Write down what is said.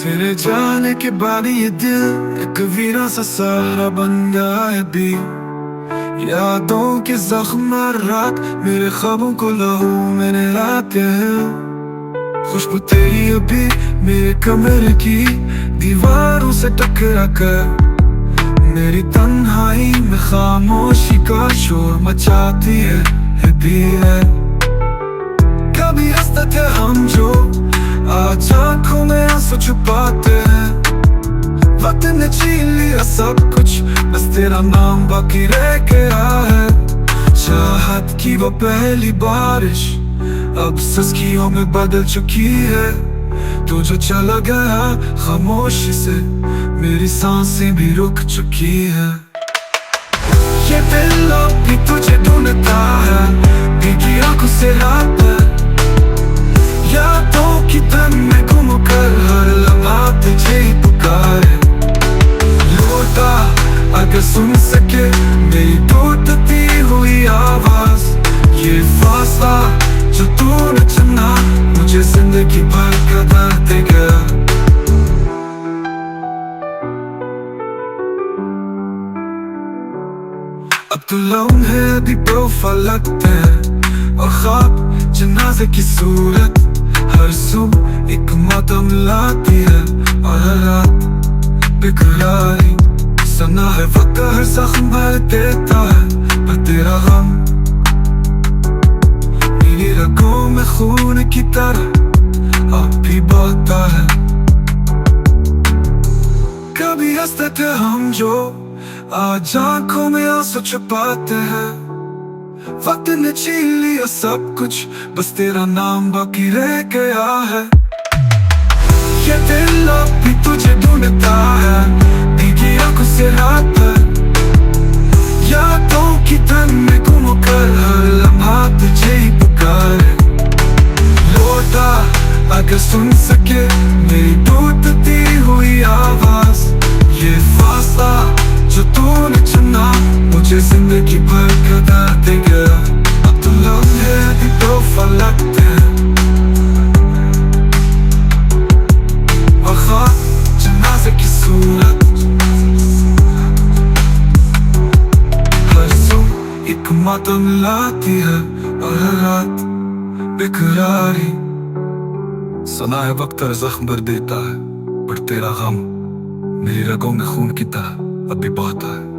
तेरे जाने के बाद ये दिल एक वीरा सा सहारा बन गया है भी। यादों के जख्म रात मेरे ख्वाबों को लहू मैंने लाते हैं। खुशबू तेरी अभी मेरे कमरे की दीवारों से टकरा कर मेरी तन्हाई में खामोशी का शोर मचाती है भी है। कभी हंसते थे हम जो आज आँखों में आंसू छुपाते हैं। वक्त ने छीन लिया सब कुछ, बस तेरा नाम बाकी रह गया है। चाहत की वो पहली बारिश अब सस्कियों में बदल चुकी है। तू जो चला गया खामोशी से मेरी सांसें भी रुक चुकी है। ये दिल अब भी तुझे ढूंढता है, भीगी आंखों से रात है। यादों की तन में घूम कर हर लम्हा तुझे ही पुकारे। लौटा अगर सुन सके मेरी टूटती हुई आवाज। ये फासला जो तूने चुना मुझे जिंदगी भर का दर्द दे गया। अब तो लम्हे अभी बेवफा लगते हैं और ख्वाब जनाजे की सूरत हर सुबह एक मातम लाती है। और हर रात बेकरारी सना है वक्त हर जख्म भर देता है। पर तेरा गम मेरी रगों में खून की तरह अब भी बहता है। कभी हंसते थे हम जो आज आँखों में आंसू छुपाते हैं। वक्त ने छीन लिया सब कुछ, बस तेरा नाम बाकी रह गया है। ये दिल अब भी तुझे ढूंढता है, भीगी आंखों से रात है। यादों की तन में घूम कर हर लम्हा तुझे ही पुकारे। लौटा अगर सुन सके मेरी टूटती हुई आवाज। ये फासला जो तूने चुना मुझे जिंदगी भर का दर्द दे गया। अब तो लम्हे भी बेवफा लगते हैं और ख्वाब जनाजे की सूरत हर सुबह एक मातम लाती है। और हर रात बेकरारी सुना है वक्त हर जख्म भर देता है। पर तेरा गम मेरी रगों में खून की तरह अभी बहता है।